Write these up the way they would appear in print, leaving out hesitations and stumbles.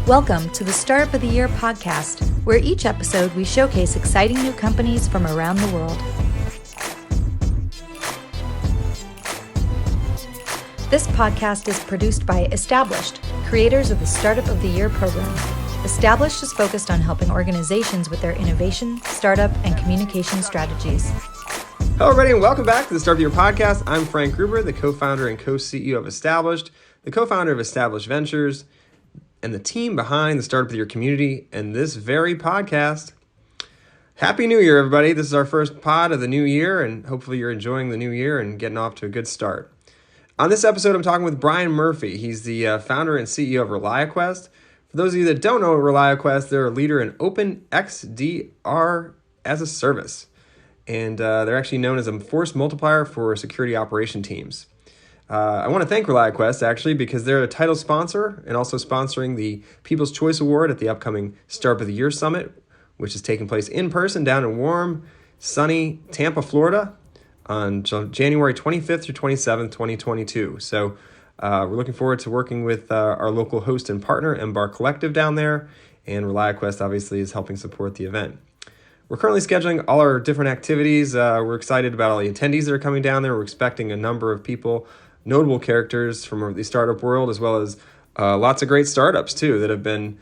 Welcome to the Startup of the Year podcast, where each episode we showcase exciting new companies from around the world. This podcast is produced by Established, creators of the Startup of the Year program. Established is focused on helping organizations with their innovation, startup, and communication strategies. Hello, everybody, and welcome back to the Startup of the Year podcast. I'm Frank Gruber, the co-founder and co-CEO of Established, the co-founder of Established Ventures, and the team behind the Startup of the Year community and this very podcast. Happy New Year, everybody. This is our first pod of the new year, and hopefully you're enjoying the new year and getting off to a good start. On this episode, I'm talking with Brian Murphy. He's the founder and CEO of ReliaQuest. For those of you that don't know ReliaQuest, they're a leader in Open XDR-as-a-Service, and they're actually known as a force multiplier for security operation teams. I want to thank ReliaQuest, actually, because they're a title sponsor and also sponsoring the People's Choice Award at the upcoming Startup of the Year Summit, which is taking place in person down in warm, sunny Tampa, Florida on January 25th through 27th, 2022. So we're looking forward to working with our local host and partner, Embark Collective, down there, and ReliaQuest obviously is helping support the event. We're currently scheduling all our different activities. We're excited about all the attendees that are coming down there. We're expecting a number of people, notable characters from the startup world, as well as lots of great startups too that have been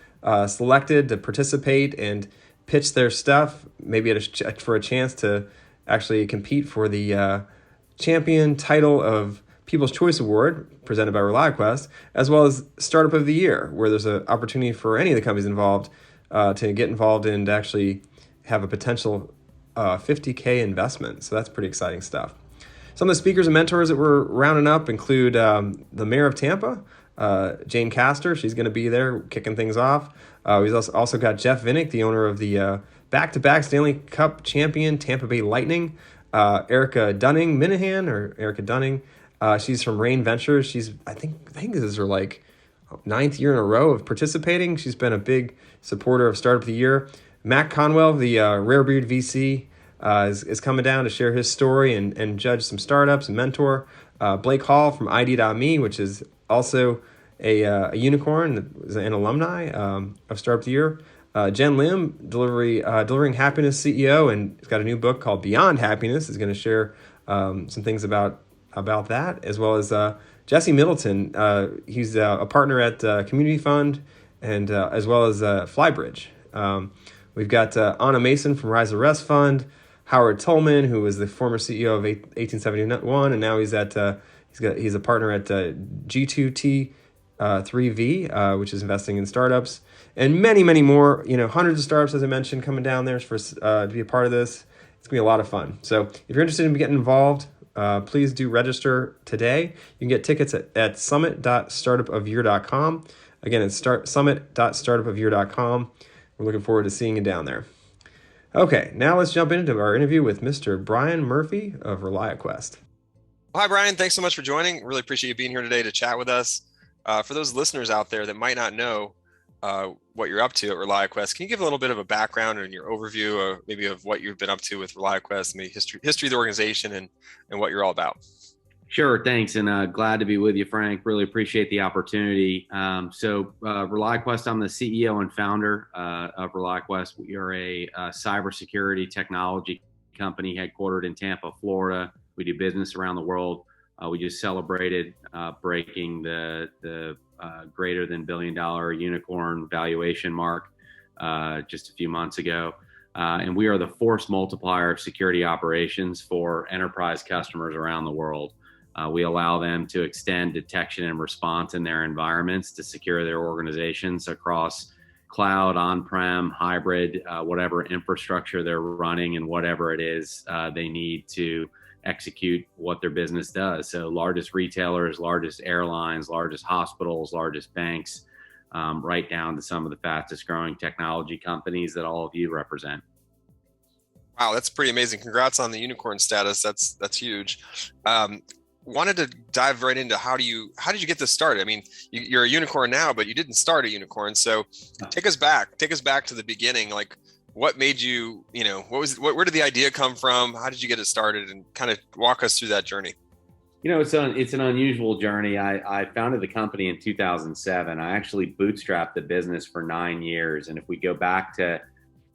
selected to participate and pitch their stuff, maybe for a chance to actually compete for the champion title of People's Choice Award presented by ReliaQuest, as well as Startup of the Year, where there's an opportunity for any of the companies involved to get involved and actually have a potential $50K investment. So that's pretty exciting stuff. Some of the speakers and mentors that we're rounding up include the mayor of Tampa, Jane Castor. She's going to be there kicking things off. We've also got Jeff Vinink, the owner of the back-to-back Stanley Cup champion Tampa Bay Lightning. Duignan Minnihan. She's from Zane Venture. I think this is her like 9th year in a row of participating. She's been a big supporter of Startup of the Year. Conwell of the RareBreed VC. Is coming down to share his story and judge some startups and mentor. Blake Hall from ID.me, which is also a unicorn, an alumni of Startup of the Year. Jenn Lim, Delivering Happiness CEO, and he's got a new book called Beyond Happiness, is going to share some things about that, as well as Jesse Middleton. He's a partner at Community Fund, and as well as Flybridge. We've got Anna Mason from Rise of Rest Fund, Howard Tullman, who was the former CEO of 1871, and now he's a partner at G2T3V, which is investing in startups, and many, many more. Hundreds of startups, as I mentioned, coming down there for to be a part of this. It's gonna be a lot of fun. So if you're interested in getting involved, please do register today. You can get tickets at summit.startupofyear.com. Again, it's summit.startupofyear.com. We're looking forward to seeing you down there. Okay, now let's jump into our interview with Mr. Brian Murphy of ReliaQuest. Well, hi, Brian. Thanks so much for joining. Really appreciate you being here today to chat with us. For those listeners out there that might not know what you're up to at ReliaQuest, can you give a little bit of a background and your overview maybe of what you've been up to with ReliaQuest, maybe history of the organization and what you're all about? Sure, thanks, and glad to be with you, Frank. Really appreciate the opportunity. ReliaQuest, I'm the CEO and founder of ReliaQuest. We are a cybersecurity technology company headquartered in Tampa, Florida. We do business around the world. We just celebrated breaking the greater than $1 billion unicorn valuation mark just a few months ago. And we are the force multiplier of security operations for enterprise customers around the world. We allow them to extend detection and response in their environments to secure their organizations across cloud, on-prem, hybrid, whatever infrastructure they're running and whatever it is they need to execute what their business does. So largest retailers, largest airlines, largest hospitals, largest banks, right down to some of the fastest growing technology companies that all of you represent. Wow, that's pretty amazing. Congrats on the unicorn status. That's huge. Wanted to dive right into how did you get this started? I mean, you're a unicorn now, but you didn't start a unicorn. So take us back to the beginning. Like, what made you, where did the idea come from? How did you get it started? And kind of walk us through that journey. It's an unusual journey. I founded the company in 2007. I actually bootstrapped the business for 9 years. And if we go back to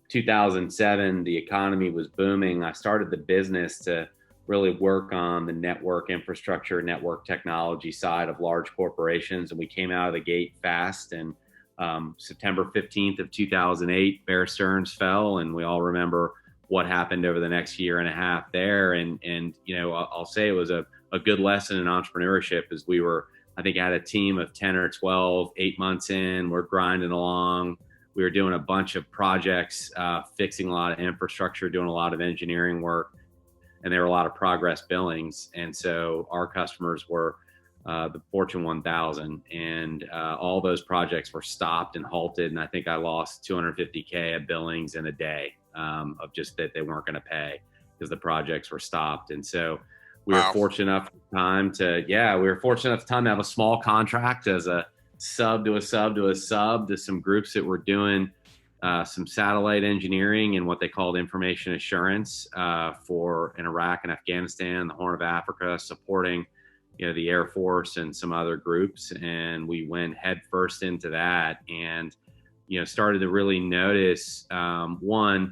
2007, the economy was booming. I started the business to really work on the network infrastructure, network technology side of large corporations. And we came out of the gate fast. And September 15th of 2008, Bear Stearns fell. And we all remember what happened over the next year and a half there. And I'll say it was a good lesson in entrepreneurship, as I think I had a team of 10 or 12, 8 months in, we're grinding along. We were doing a bunch of projects, fixing a lot of infrastructure, doing a lot of engineering work, and there were a lot of progress billings. And so our customers were the Fortune 1000, and all those projects were stopped and halted. And I think I lost $250K of billings in a day of just that they weren't going to pay because the projects were stopped. And so we were fortunate enough to have a small contract as a sub to some groups that were doing some satellite engineering and what they called information assurance for in Iraq and Afghanistan, the Horn of Africa, supporting the Air Force and some other groups. And we went headfirst into that and started to really notice one,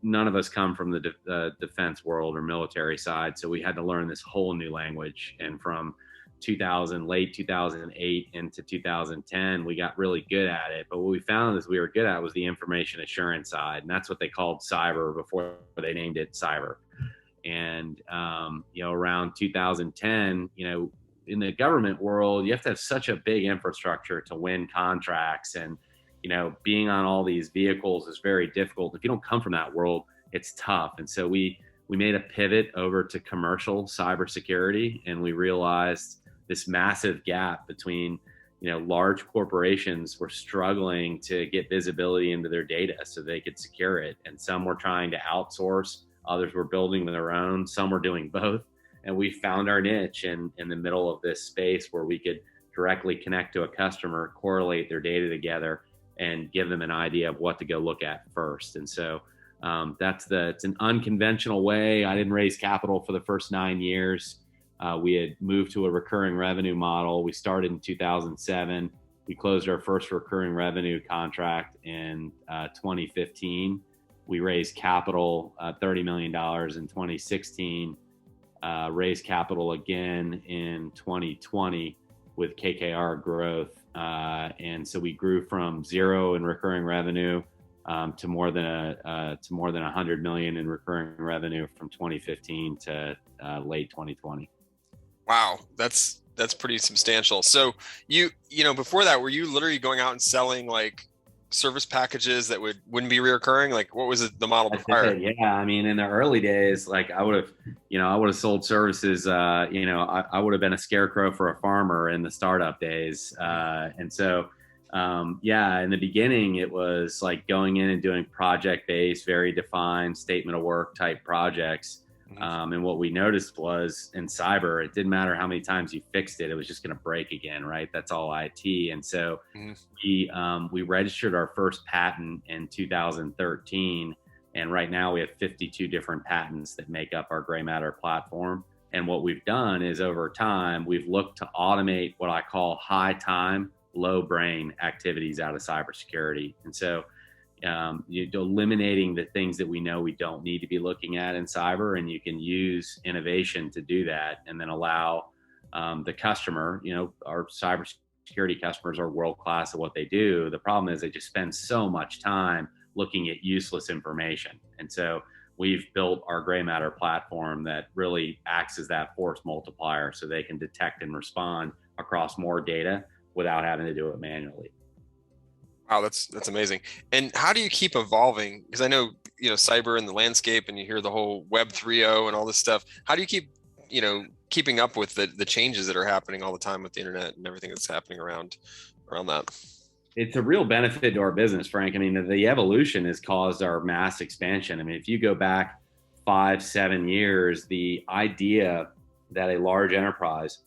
none of us come from the defense world or military side, so we had to learn this whole new language. And from late 2008 into 2010, we got really good at it. But what we found is we were good at was the information assurance side, and that's what they called cyber before they named it cyber. And around 2010, in the government world, you have to have such a big infrastructure to win contracts, and being on all these vehicles is very difficult. If you don't come from that world, it's tough. And so we made a pivot over to commercial cybersecurity, and we realized this massive gap between, large corporations were struggling to get visibility into their data so they could secure it. And some were trying to outsource, others were building their own, some were doing both. And we found our niche in the middle of this space where we could directly connect to a customer, correlate their data together, and give them an idea of what to go look at first. And so it's an unconventional way. I didn't raise capital for the first 9 years. We had moved to a recurring revenue model. We started in 2007. We closed our first recurring revenue contract in 2015. We raised capital, $30 million in 2016, raised capital again in 2020 with KKR growth. And so we grew from 0 in recurring revenue to more than $100 million in recurring revenue from 2015 to late 2020. Wow, that's pretty substantial. So before that, were you literally going out and selling like service packages that wouldn't be reoccurring? Like, what was the model prior? Yeah, I mean, in the early days, like I would have sold services. I would have been a scarecrow for a farmer in the startup days. And so, in the beginning, it was like going in and doing project-based, very defined statement of work type projects. And what we noticed was in cyber, it didn't matter how many times you fixed it, it was just going to break again, right? That's all IT. And so we registered our first patent in 2013. And right now we have 52 different patents that make up our gray matter platform. And what we've done is over time, we've looked to automate what I call high time, low brain activities out of cybersecurity. And so you're eliminating the things that we know we don't need to be looking at in cyber, and you can use innovation to do that, and then allow the customer, our cybersecurity customers are world-class at what they do. The problem is they just spend so much time looking at useless information. And so we've built our gray matter platform that really acts as that force multiplier, so they can detect and respond across more data without having to do it manually. Wow, that's amazing. And how do you keep evolving? Because I know, cyber in the landscape, and you hear the whole Web 3.0 and all this stuff. How do you keep, keeping up with the changes that are happening all the time with the internet and everything that's happening around that? It's a real benefit to our business, Frank. I mean, the evolution has caused our mass expansion. I mean, if you go back 5-7 years, the idea that a large enterprise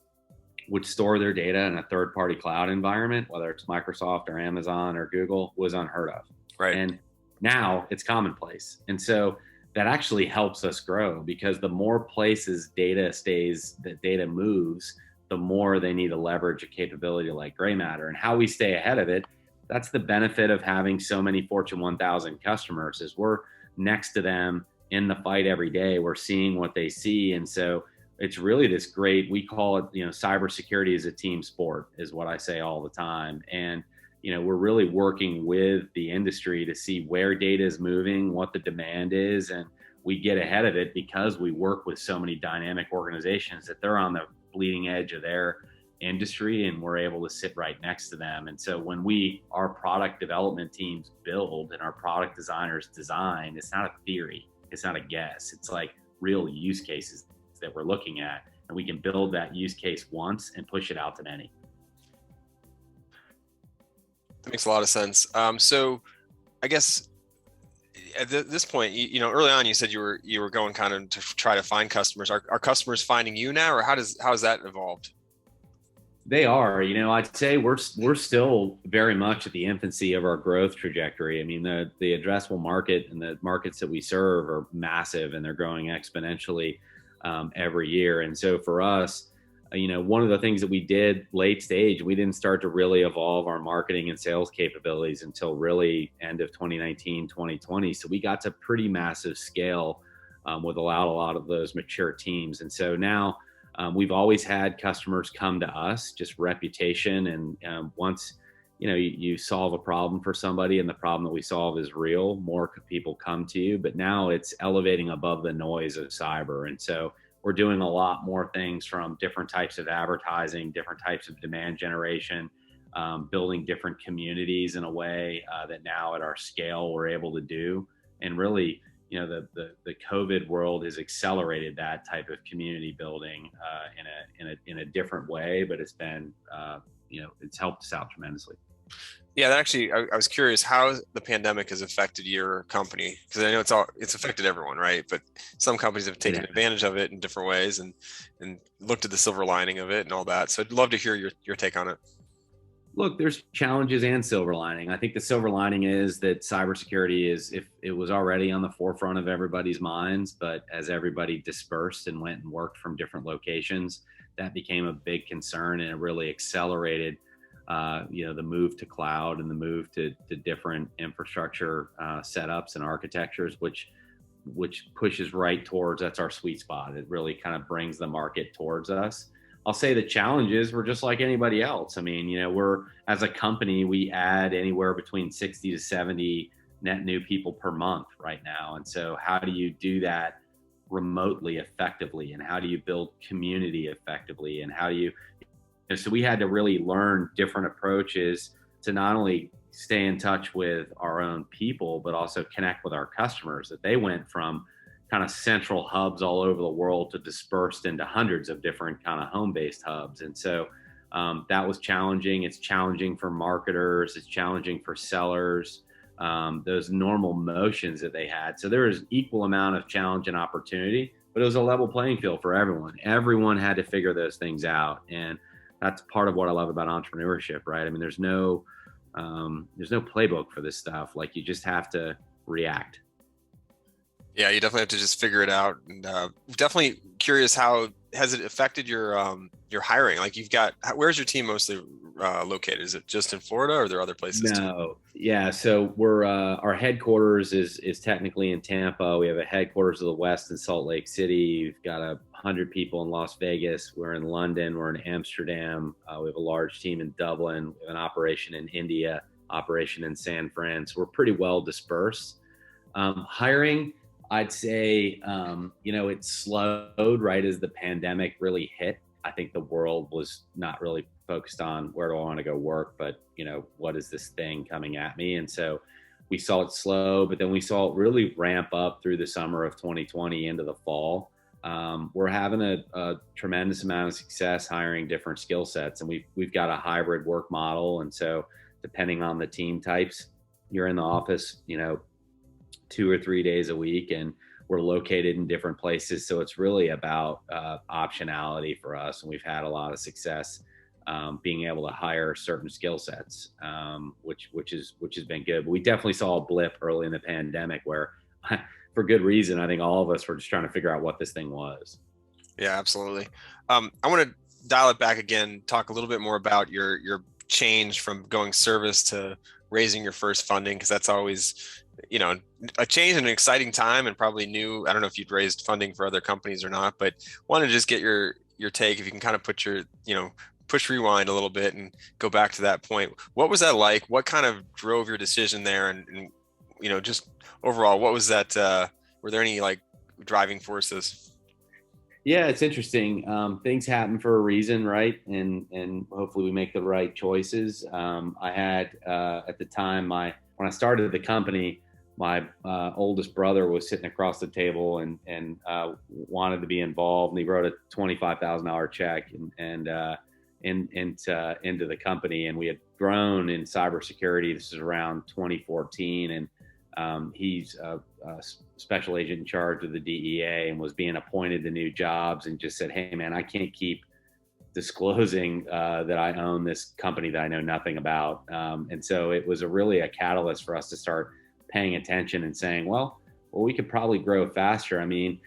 would store their data in a third-party cloud environment, whether it's Microsoft or Amazon or Google, was unheard of. Right. And now it's commonplace. And so that actually helps us grow, because the more places that data moves, the more they need to leverage a capability like gray matter. And how we stay ahead of it, that's the benefit of having so many Fortune 1000 customers, is we're next to them in the fight every day. We're seeing what they see. And so it's really this great, we call it, cybersecurity is a team sport, is what I say all the time. And we're really working with the industry to see where data is moving, what the demand is, and we get ahead of it because we work with so many dynamic organizations that they're on the bleeding edge of their industry, and we're able to sit right next to them. And so when our product development teams build and our product designers design, it's not a theory, it's not a guess, it's like real use cases that we're looking at, and we can build that use case once and push it out to many. That makes a lot of sense. So I guess at this point, early on, you said you were going kind of to try to find customers. Are customers finding you now, or how has that evolved? They are. I'd say we're still very much at the infancy of our growth trajectory. I mean, the addressable market and the markets that we serve are massive, and they're growing exponentially every year. And so for us, one of the things that we did late stage, we didn't start to really evolve our marketing and sales capabilities until really end of 2019, 2020. So we got to pretty massive scale with a lot of those mature teams. And so now we've always had customers come to us, just reputation. And once, you solve a problem for somebody and the problem that we solve is real, more people come to you. But now it's elevating above the noise of cyber. And so we're doing a lot more things, from different types of advertising, different types of demand generation, building different communities in a way that now at our scale we're able to do. And really, the COVID world has accelerated that type of community building in a different way, but it's been, it's helped us out tremendously. Yeah, that actually, I was curious how the pandemic has affected your company, because I know it's affected everyone, right? But some companies have taken advantage of it in different ways and looked at the silver lining of it and all that. So I'd love to hear your take on it. Look, there's challenges and silver lining. I think the silver lining is that cybersecurity if it was already on the forefront of everybody's minds, but as everybody dispersed and went and worked from different locations, that became a big concern, and it really accelerated the move to cloud and the move to different infrastructure setups and architectures, which pushes right towards, that's our sweet spot. It really kind of brings the market towards us. I'll say the challenge is we're just like anybody else. I mean, we're, as a company, we add anywhere between 60 to 70 net new people per month right now. And so how do you do that remotely effectively? And how do you build community effectively? And so we had to really learn different approaches to not only stay in touch with our own people, but also connect with our customers, that they went from kind of central hubs all over the world to dispersed into hundreds of different kind of home-based hubs. And so that was challenging. It's challenging for marketers. It's challenging for sellers, those normal motions that they had. So there was equal amount of challenge and opportunity, but it was a level playing field for everyone. Everyone had to figure those things out. And that's part of what I love about entrepreneurship, right? I mean, there's no playbook for this stuff. Like, you just have to react. Yeah, you definitely have to just figure it out. And definitely curious, how has it affected your hiring? Like, where's your team mostly located? Is it just in Florida, or are there other places? No, yeah. So we're our headquarters is technically in Tampa. We have a headquarters of the West in Salt Lake City. We've got 100 people in Las Vegas. We're in London. We're in Amsterdam. We have a large team in Dublin. We have an operation in India, operation in San Fran. So we're pretty well dispersed. Hiring, I'd say, it slowed right as the pandemic really hit. I think the world was not really focused on where do I want to go work, but, what is this thing coming at me? And so we saw it slow, but then we saw it really ramp up through the summer of 2020 into the fall. We're having a tremendous amount of success hiring different skill sets, and we've got a hybrid work model. And so depending on the team types, you're in the office, 2 or 3 days a week, and we're located in different places. So it's really about optionality for us. And we've had a lot of success being able to hire certain skill sets, which has been good. But we definitely saw a blip early in the pandemic where for good reason. I think all of us were just trying to figure out what this thing was. Yeah, absolutely. I want to dial it back again, talk a little bit more about your change from going service to raising your first funding, because that's always, you know, a change and an exciting time, and probably new. I don't know if you'd raised funding for other companies or not, but wanted to just get your take, if you can kind of put your, you know, push rewind a little bit and go back to that point. What was that like? What kind of drove your decision there? And you know, just overall, what was that? Were there any like driving forces? Yeah, it's interesting. Things happen for a reason, right? And hopefully we make the right choices. I had at the time, when I started the company, my oldest brother was sitting across the table and wanted to be involved, and he wrote a $25,000 check into the company, and we had grown in cybersecurity. This is around 2014, and he's a special agent in charge of the DEA and was being appointed to new jobs, and just said, "Hey man, I can't keep disclosing that I own this company that I know nothing about." And so it was really a catalyst for us to start paying attention and saying, well, we could probably grow faster. I mean,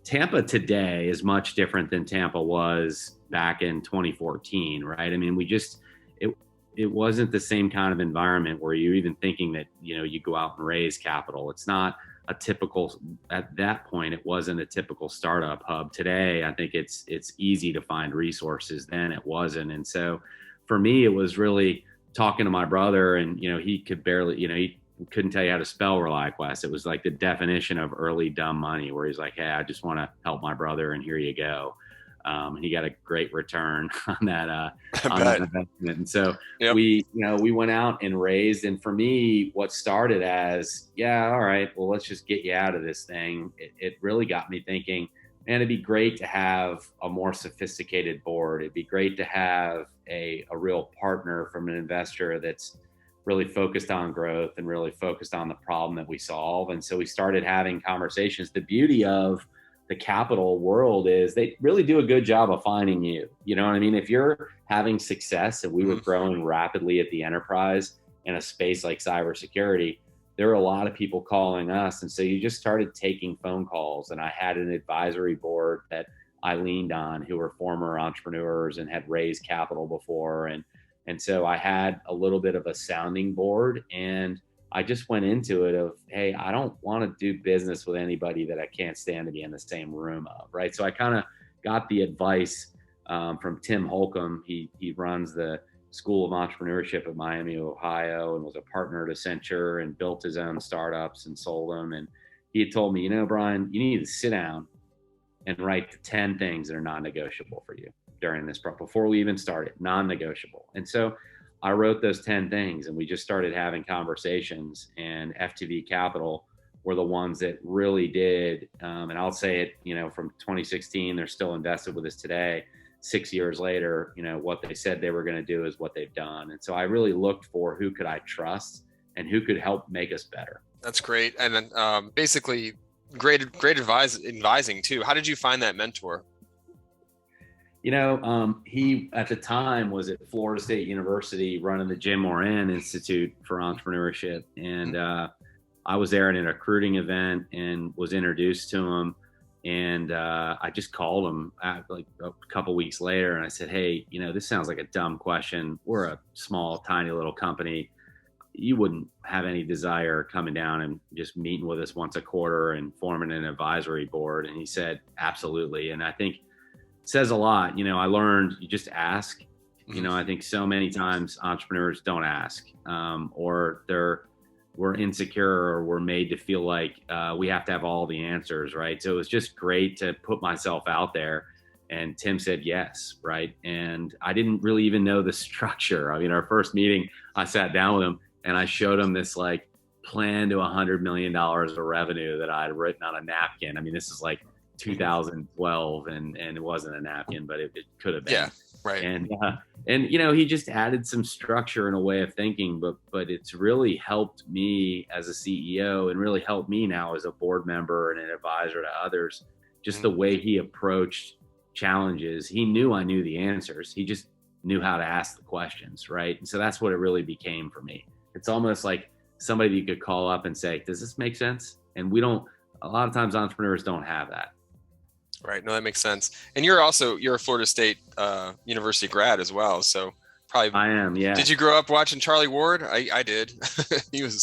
Tampa today is much different than Tampa was back in 2014, right? I mean, it wasn't the same kind of environment where you're even thinking that, you know, you go out and raise capital. It's not a typical, at that point, it wasn't a typical startup hub. Today, I think it's easy to find resources. Then it wasn't. And so for me, it was really talking to my brother, and, you know, he could barely, you know, he couldn't tell you how to spell ReliaQuest. It was like the definition of early dumb money, where he's like, "Hey, I just want to help my brother, and here you go." And he got a great return on that investment. And so yep. we went out and raised. And for me, what started as, yeah, all right, well, let's just get you out of this thing. It really got me thinking, man, it'd be great to have a more sophisticated board. It'd be great to have a real partner from an investor that's really focused on growth and really focused on the problem that we solve. And so we started having conversations. The beauty of the capital world is they really do a good job of finding you. You know what I mean? If you're having success, and we were growing rapidly at the enterprise in a space like cybersecurity, there were a lot of people calling us. And so you just started taking phone calls. And I had an advisory board that I leaned on, who were former entrepreneurs and had raised capital before. And so I had a little bit of a sounding board, and I just went into it of, hey, I don't want to do business with anybody that I can't stand to be in the same room of, right? So I kind of got the advice from Tim Holcomb. He runs the School of Entrepreneurship at Miami, Ohio, and was a partner at Accenture and built his own startups and sold them. And he had told me, you know, Brian, you need to sit down and write the 10 things that are non-negotiable for you during this before we even started, non-negotiable. And so I wrote those 10 things, and we just started having conversations, and FTV Capital were the ones that really did. And I'll say it, you know, from 2016, they're still invested with us today. 6 years later, you know, what they said they were going to do is what they've done. And so I really looked for who could I trust and who could help make us better. That's great. And then basically great advising too. How did you find that mentor? You know, he at the time was at Florida State University running the Jim Moran Institute for Entrepreneurship. And I was there at a recruiting event and was introduced to him. And I just called him like a couple weeks later, and I said, "Hey, you know, this sounds like a dumb question. We're a small, tiny little company. You wouldn't have any desire coming down and just meeting with us once a quarter and forming an advisory board?" And he said, "Absolutely." And I think it says a lot. You know, I learned you just ask. You know, I think so many times entrepreneurs don't ask, or we're insecure, or we're made to feel like we have to have all the answers, right? So it was just great to put myself out there. And Tim said yes, right? And I didn't really even know the structure. I mean, our first meeting, I sat down with him and I showed him this like plan to $100 million of revenue that I had written on a napkin. I mean, this is like 2012, and it wasn't a napkin, but it could have been. Yeah, right. And you know, he just added some structure and a way of thinking, but it's really helped me as a CEO, and really helped me now as a board member and an advisor to others. Just the way he approached challenges. He knew I knew the answers. He just knew how to ask the questions, right? And so that's what it really became for me. It's almost like somebody you could call up and say, "Does this make sense?" And we don't a lot of times entrepreneurs don't have that. Right. No, that makes sense. And you're a Florida State University grad as well. So probably. I am. Yeah. Did you grow up watching Charlie Ward? I did.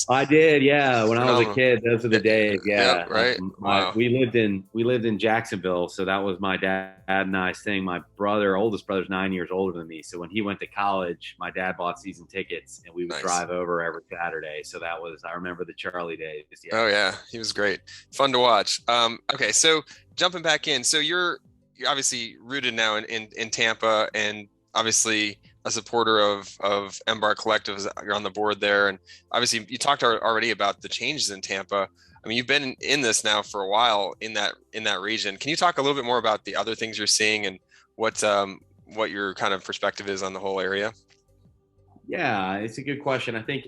I did. Yeah. When I was a kid, those are the days. Yeah. Yep, right. Wow. We lived in Jacksonville. So that was my dad and I's thing. My oldest brother's 9 years older than me. So when he went to college, my dad bought season tickets and we would drive over every Saturday. So I remember the Charlie days. Yeah. Oh yeah. He was great. Fun to watch. Okay. So jumping back in. So you're obviously rooted now in Tampa, and obviously a supporter of Embark Collective. You're on the board there, and obviously you talked already about the changes in Tampa. I mean, you've been in this now for a while in that region. Can you talk a little bit more about the other things you're seeing and what your kind of perspective is on the whole area? Yeah, it's a good question. I think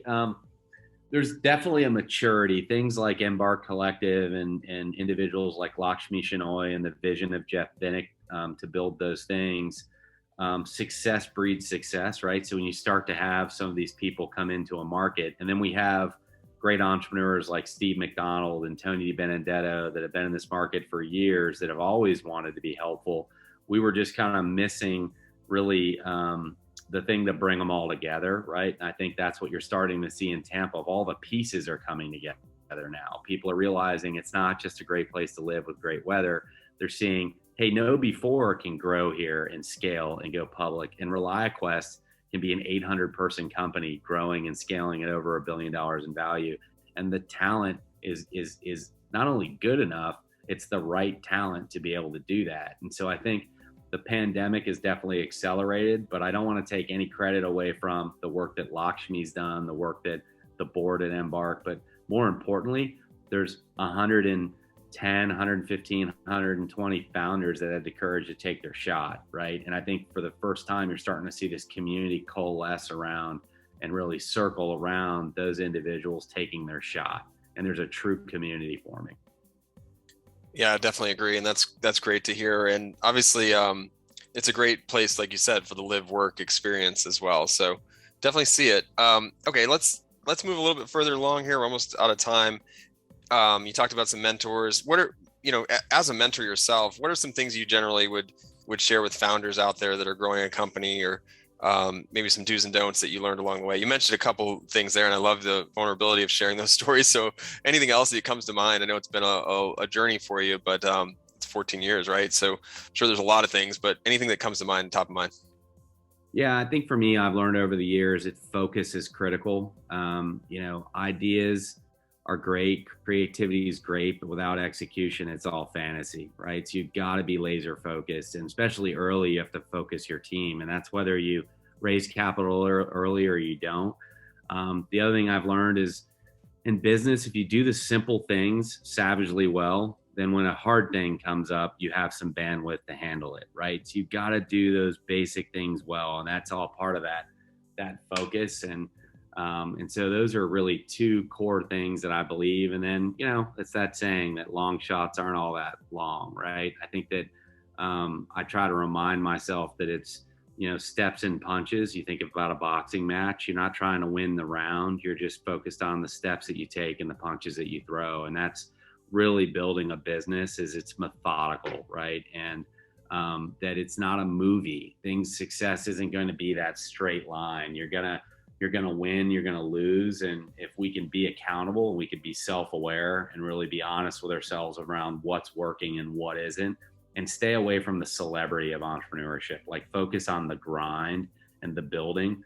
there's definitely a maturity. Things like Embark Collective and individuals like Lakshmi Shenoy and the vision of Jeff Vinink to build those things. Success breeds success, right? So when you start to have some of these people come into a market, and then we have great entrepreneurs like Steve McDonald and Tony DiBenedetto that have been in this market for years, that have always wanted to be helpful. We were just kind of missing really the thing to bring them all together, right? And I think that's what you're starting to see in Tampa. All the pieces are coming together now. People are realizing it's not just a great place to live with great weather. They're seeing, hey, KnowBe4 can grow here and scale and go public, and ReliaQuest can be an 800-person company growing and scaling at over $1 billion in value. And the talent is not only good enough, it's the right talent to be able to do that. And so I think the pandemic is definitely accelerated, but I don't want to take any credit away from the work that Lakshmi's done, the work that the board at Embark, but more importantly, there's 110, 115, 120 founders that had the courage to take their shot, right? And I think for the first time, you're starting to see this community coalesce around and really circle around those individuals taking their shot. And there's a true community forming. Yeah, I definitely agree. And that's great to hear. And obviously, it's a great place, like you said, for the live work experience as well. So definitely see it. Okay, let's move a little bit further along here. We're almost out of time. You talked about some mentors. What are, as a mentor yourself, what are some things you generally would share with founders out there that are growing a company, or maybe some do's and don'ts that you learned along the way? You mentioned a couple things there, and I love the vulnerability of sharing those stories. So anything else that comes to mind? I know it's been a journey for you, but it's 14 years, right? So I'm sure there's a lot of things, but anything that comes to mind, top of mind? Yeah, I think for me, I've learned over the years that focus is critical. Ideas are great, creativity is great, but without execution, it's all fantasy, right? So you've got to be laser focused, and especially early, you have to focus your team, and that's whether you raise capital early or you don't. The other thing I've learned is in business, if you do the simple things savagely well, then when a hard thing comes up, you have some bandwidth to handle it, right? So you've got to do those basic things well, and that's all part of that focus. And so those are really two core things that I believe. And then, it's that saying that long shots aren't all that long, right? I think that I try to remind myself that it's, steps and punches. You think about a boxing match, you're not trying to win the round. You're just focused on the steps that you take and the punches that you throw. And that's really building a business, is it's methodical, right? And that it's not a movie. Success isn't going to be that straight line. You're going to win, you're going to lose. And if we can be accountable and we can be self-aware and really be honest with ourselves around what's working and what isn't, and stay away from the celebrity of entrepreneurship, like focus on the grind and the building.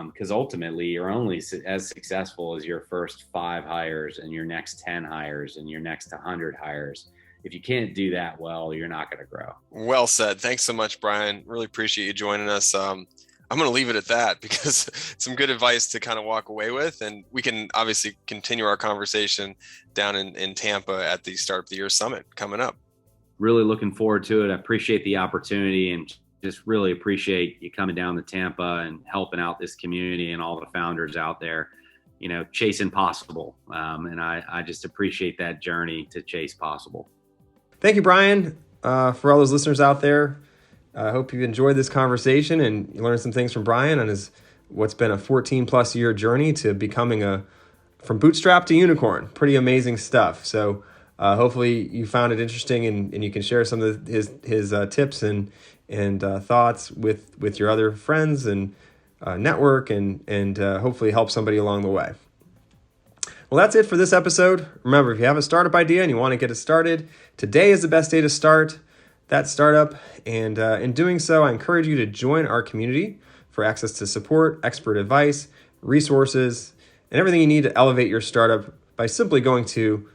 Because ultimately you're only as successful as your first 5 hires and your next 10 hires and your next 100 hires. If you can't do that well, you're not going to grow. Well said. Thanks so much, Brian. Really appreciate you joining us. I'm going to leave it at that, because some good advice to kind of walk away with, and we can obviously continue our conversation down in Tampa at the Start of the Year Summit coming up. Really looking forward to it. I appreciate the opportunity, and just really appreciate you coming down to Tampa and helping out this community and all the founders out there, chasing possible. And I just appreciate that journey to chase possible. Thank you, Brian. For all those listeners out there, I hope you enjoyed this conversation and you learned some things from Brian on what's been a 14+ year journey to becoming from bootstrap to unicorn. Pretty amazing stuff. So Hopefully you found it interesting and you can share some of his tips and thoughts with your other friends and network and hopefully help somebody along the way. Well, that's it for this episode. Remember, if you have a startup idea and you want to get it started, today is the best day to start that startup. And in doing so, I encourage you to join our community for access to support, expert advice, resources, and everything you need to elevate your startup by simply going to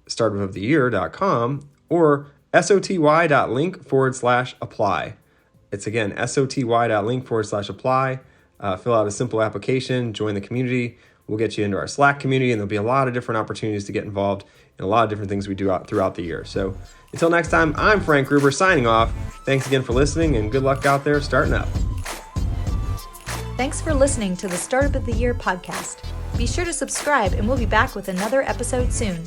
startupoftheyear.com or soty.link/apply. It's again, soty.link/apply. Fill out a simple application, join the community. We'll get you into our Slack community, and there'll be a lot of different opportunities to get involved in a lot of different things we do throughout the year. So until next time, I'm Frank Gruber signing off. Thanks again for listening, and good luck out there starting up. Thanks for listening to the Startup of the Year podcast. Be sure to subscribe, and we'll be back with another episode soon.